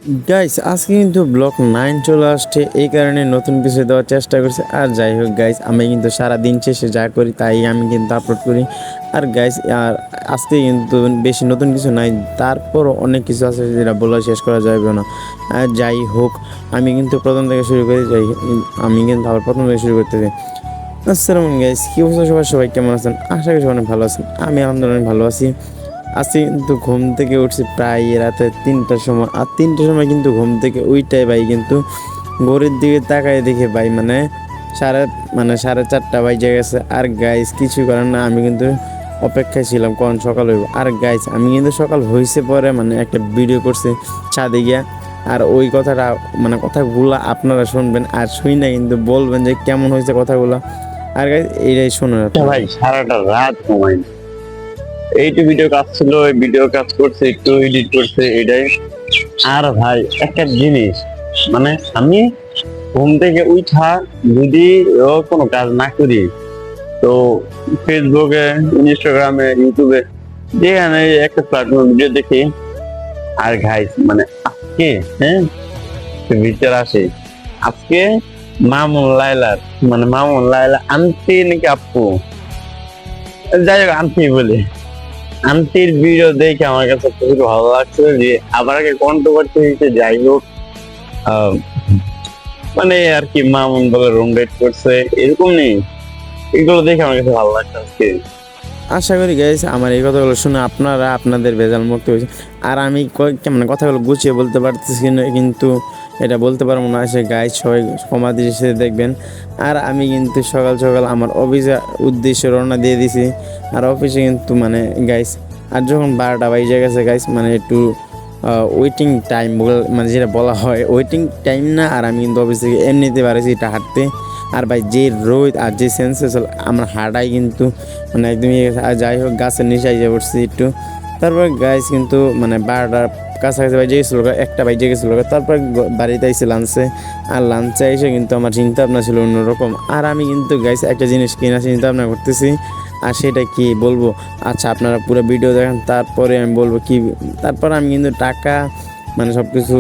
Guys আজকে কিন্তু block 9 চলে আসছে, এই কারণে নতুন কিছু দেওয়ার চেষ্টা করছি। আর যাই হোক গাইস, আমি কিন্তু সারা দিন শেষে যা করি তাই আমি কিন্তু আপলোড করি। আর গাইস আর আজকে কিন্তু বেশি নতুন কিছু নাই, তারপরও অনেক কিছু আছে যেটা বলে শেষ করা যাবে না। আর যাই হোক, আমি কিন্তু প্রথম থেকে শুরু করি। আমি কিন্তু আবার প্রথম থেকে শুরু করতে চাই। আসসালামু গাইস, কি অবস্থা সবার? সবাই কেমন আছেন? আশা করি সবাই অনেক ভালো আছেন। আমি আলহামদুলিল্লাহ অনেক ভালো আছি। আজকে কিন্তু ঘুম থেকে উঠছি প্রায় রাতে 3টার সময়। আর 3টার সময় কিন্তু ঘুম থেকে উইটাই ভাই কিন্তু ঘড়ির দিকে তাকায় দেখে ভাই সাড়ে সাড়ে 4টা বাজে গেছে। আর গাইস কিছু করার না, আমি কিন্তু অপেক্ষায় ছিলাম কখন সকাল হইব। আর গাইস আমি কিন্তু সকাল হয়েছে পরে একটা ভিডিও করছি ছাদে গিয়া। আর ওই কথাটা কথাগুলো আপনারা শুনবেন, আর শুই না কিন্তু বলবেন যে কেমন হয়েছে কথাগুলো। আর গাইস এইটাই শুনুন আপনারা। ভাই সারাটা রাত ঘুমাই না। এইটু ভিডিও কাজ ছিল, ওই ভিডিও কাজ করছে, একটু এডিট করছে, এটাই। আর ভাই একটা জিনিস, আমি ঘুম থেকে উঠা যদি কোনো কাজ না করি, তো ফেসবুকে, ইনস্টাগ্রামে, ইউটিউবে যেখানে একটা প্ল্যাটফর্ম ভিডিও দেখি। আর গাইস আজকে, হ্যাঁ, ভিতর আসে আজকে মামুন লাইলা আন্টি নাকি আপু, যাই হোক আন্টি বলে, আন্টির ভিডিও দেখে আমার কাছে খুবই ভালো লাগছে যে আবার আগে কন্ট্রোভার্সি হয়েছে। যাই হোক, আহ, আর কি মামুন বলে রুম ডেট করছে, এরকম নেই। এগুলো দেখে আমার কাছে ভালো লাগছে আজকে। আশা করি গাইস আমার এই কথাগুলো শুনে আপনারা আপনাদের ভেজাল মুক্ত হয়েছে। আর আমি কথাগুলো গুছিয়ে বলতে পারতেছি না, কিন্তু এটা বলতে পারবো না। সে গাইস সবাই ক্ষমা দৃষ্টিতে দেখবেন। আর আমি কিন্তু সকাল সকাল আমার অফিসে উদ্দেশ্যে রওনা দিয়ে দিছি। আর অফিসে কিন্তু গাইস, আর যখন 12টা বাজে গেছে গাইস, একটু ওয়েটিং টাইম যেটা বলা হয় ওয়েটিং টাইম না। আর আমি কিন্তু অফিস থেকে এমনিতে পারেছি এটা হাঁটতে। আর ভাই যে রোদ আর যে সেন্সেশন আমার হাঁটাই কিন্তু একদমই। আর যাই হোক গাছের নিচে আইসা পড়ছি একটু। তারপর গাইস কিন্তু 12টার কাছাকাছি বাজে গেছিলো, 1টা বাজে গেছিলো। তারপর বাড়িতে আইসি লাঞ্চে। আর লাঞ্চে এসে কিন্তু আমার চিন্তা ভাবনা ছিল অন্যরকম। আর আমি কিন্তু গাইস একটা জিনিস কিনা চিন্তা ভাবনা করতেছি। আর সেটা কি বলবো, আচ্ছা আপনারা পুরো ভিডিও দেখেন, তারপরে আমি বলবো কি। তারপর আমি কিন্তু টাকা সব কিছু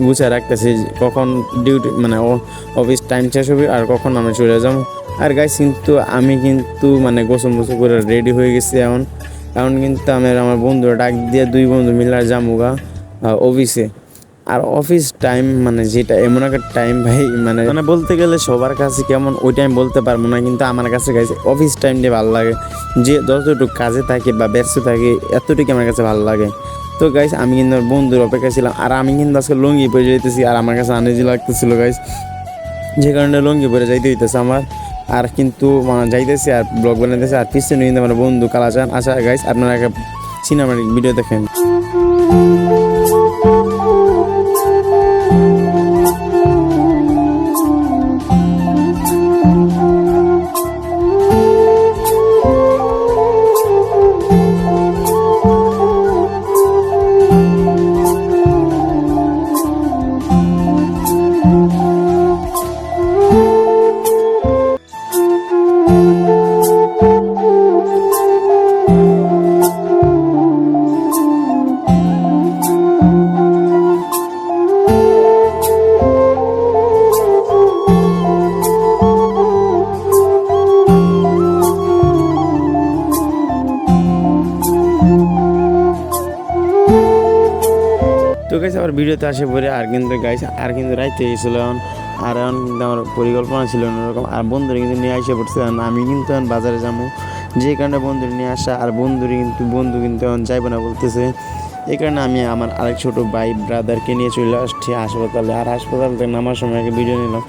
গুছিয়ে রাখতেছি, কখন ডিউটি অফিস টাইম শেষ হবে আর কখন আমি চলে যাবো। আর গাইস কিন্তু আমি কিন্তু গোসল মোসল করে রেডি হয়ে গেছি। এখন এখন কিন্তু আমি আর আমার বন্ধুরা ডাক দিয়ে 2 বন্ধু মিলে যামুগা অফিসে। আর অফিস টাইম যেটা এমন একটা টাইম ভাই, বলতে গেলে সবার কাছে কেমন ওই টাইম বলতে পারবো না, কিন্তু আমার কাছে গাইছে অফিস টাইমটা ভালো লাগে। যে যতটুকু কাজে থাকে বা ব্যস্ত থাকে এতটুকু আমার কাছে ভালো লাগে। তো গাইস আমি কিন্তু আমার বন্ধুর অপেক্ষা ছিলাম। আর আমি কিন্তু আজকে লুঙ্গি পরে যেতেছি, আর আমার কাছে আনইজি লাগতেছিল গাইস, যে কারণে লুঙ্গি পরে যাইতে হইতেছে আমার। আর কিন্তু যাইতেছি আর ব্লগ বানাইতেছি। আর পিছনে কিন্তু আমার বন্ধু কালাচান। আচ্ছা গাইস আপনারা একটা সিনেমাটিক ভিডিও দেখেন। তো গাইস আবার ভিডিওতে আসে পরে। আর কিন্তু গাইস আর কিন্তু রাইতে গেছিল এখন। আর এখন কিন্তু আমার পরিকল্পনা ছিল অন্যরকম। আর বন্ধুরা কিন্তু নিয়ে আসে পড়ছে। আমি কিন্তু এখন বাজারে যাবো, যে কারণে বন্ধুরা নিয়ে আসা। আর বন্ধু কিন্তু এখন যাইবে না বলতেছে। এই কারণে আমি আমার আরেক ছোটো ভাই ব্রাদারকে নিয়ে চলে আসছি হাসপাতালে। আর হাসপাতাল থেকে নামার সময় একটা ভিডিও নিলাম।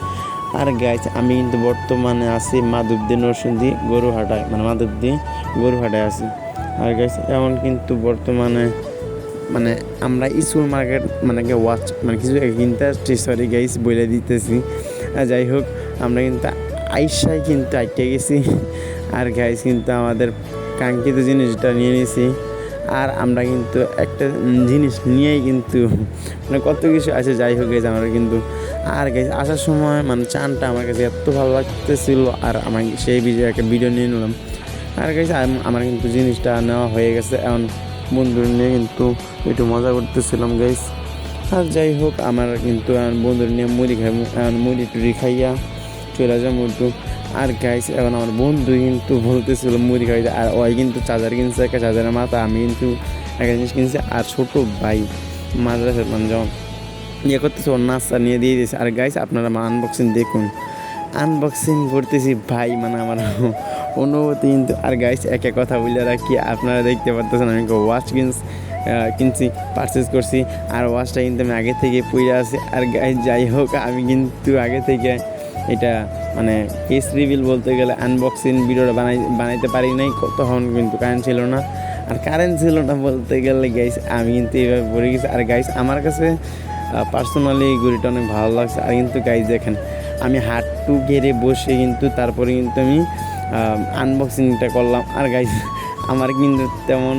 আর গাইস আমি কিন্তু বর্তমানে আছি মাধবদী নরসিংদী গরুহাটায়, মাধবদী গরুহাটায় আছি। আর গাইস এখন কিন্তু বর্তমানে আমরা স্কুল মার্কেট ওয়াচ কিছু কিনতে আসছি। সরি গাইস বলে দিতেছি। যাই হোক আমরা কিন্তু আইসায় কিন্তু আটকে গেছি। আর গাইস কিন্তু আমাদের কাঙ্ক্ষিত জিনিসটা নিয়ে নিয়েছি। আর আমরা কিন্তু একটা জিনিস নিয়েই কিন্তু কত কিছু আছে। যাই হোক গাইস আমরা কিন্তু, আর গাইস আসার সময় চানটা আমার কাছে এত ভালো লাগতেছিল। আর আমার সেই একটা ভিডিও নিয়ে নিলাম। আর গাইস আমার কিন্তু জিনিসটা নেওয়া হয়ে গেছে। এখন বন্ধুরা নিয়ে কিন্তু একটু মজা করতেছিলাম গাইস। আর যাই হোক আমার কিন্তু আমার বন্ধুর নিয়ে মুড়ি খাই, মুড়ি টুড়ি খাইয়া চলে যাবো একটু। আর গাইস এখন আমার বন্ধু কিন্তু বলতেছিল মুড়ি খাইতে, আর ওই কিন্তু চার্জার কিনছে, একটা চার্জারের মাথা, আমি কিন্তু একটা জিনিস কিনছি। আর ছোটো ভাই মাদ্রাসার মানে যখন ইয়ে করতেছে ওর নাস্তা নিয়ে দিয়ে দিয়েছে। আর গাইস আপনারা আমার আনবক্সিং দেখুন, আনবক্সিং করতেছি ভাই, মানে আমার অনুভূতি কিন্তু। আর গাইস একটা কথা বলে রাখি, আপনারা দেখতে পারতেছেন আমি ওয়াচ কিনছি, পারচেস করছি। আর ওয়াচটা কিন্তু আমি আগে থেকে পড়ে আছি। আর গাইস যাই হোক আমি কিন্তু আগে থেকে এটা মানে কেস রিভিল বলতে গেলে আনবক্সিং ভিডিওটা বানাইতে পারি নাই, তখন কিন্তু কারেন্ট ছিল না। আর কারেন্ট ছিল না বলতে গেলে গাইস আমি কিন্তু এইভাবে পড়ে গেছি। আর গাইস আমার কাছে পার্সোনালি এই ঘড়িটা অনেক ভালো লাগছে। আর কিন্তু গাইস দেখেন আমি হাঁটু গেড়ে বসে কিন্তু তারপরে কিন্তু আমি আনবক্সিংটা করলাম। আর গাইস আমার কিন্তু তেমন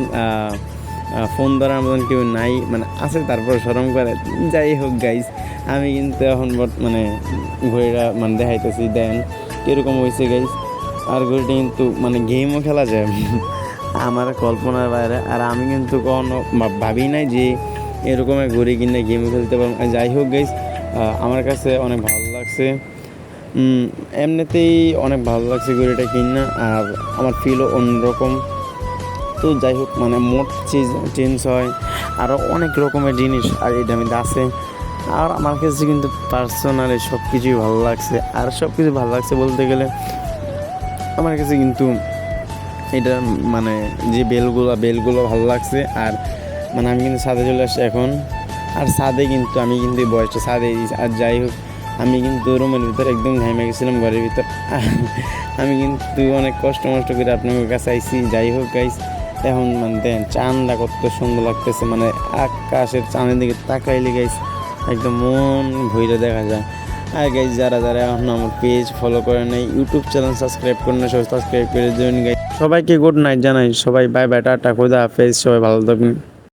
ফোন ধরার মতন কেউ নাই, মানে আছে তারপর শরম করে। যাই হোক গাইস আমি কিন্তু এখন মানে ঘড়িটা মানে দেখাইতেছি, দেন কীরকম হয়েছে গাইস। আর ঘড়িটা কিন্তু মানে গেমও খেলা যায় আমার কল্পনার বাইরে। আর আমি কিন্তু কখনো ভাবি নাই যে এরকম এক ঘড়ি কিনে গেমও খেলতে পারবো। যাই হোক গাইস আমার কাছে অনেক ভালো লাগছে, এমনিতেই অনেক ভালো লাগছে ঘড়িটা কিনা। আর আমার ফিলও অন্যরকম। তো যাই হোক মানে মোট চেঞ্জ হয়, আরও অনেক রকমের জিনিস আর এটা মধ্যে আছে। আর আমার কাছে কিন্তু পার্সোনালি সব কিছুই ভালো লাগছে। আর সব কিছু ভালো লাগছে বলতে গেলে আমার কাছে কিন্তু এটা মানে যে বেলগুলো ভালো লাগছে। আর মানে আমি কিন্তু ছাদে চলে আসছি এখন। আর ছাদে কিন্তু আমি কিন্তু বয়সটা ছাদে দিয়েছি। আর যাই হোক আমি কিন্তু রুমের ভিতরে একদম ঘামে গেছিলাম ঘরের ভিতর। আমি কিন্তু অনেক কষ্ট করে আপনাদের কাছে আইছি। যাই হোক গাইস এখন মানে দেখেন চাঁদটা কত সুন্দর লাগতেছে, মানে আকাশের চাঁদের দিকে তাকাইলে গাইস একদম মন ভইরা দেখা যায়। আর গাইস যারা এখন আমার পেজ ফলো করে নাই, ইউটিউব চ্যানেল সাবস্ক্রাইব করে না, সবাই সাবস্ক্রাইব করে দেবেন গাইস। সবাইকে গুড নাইট জানাই, সবাই বাই বাই, টাটা, খোদা হাফেজ, সবাই ভালো থাকবেন।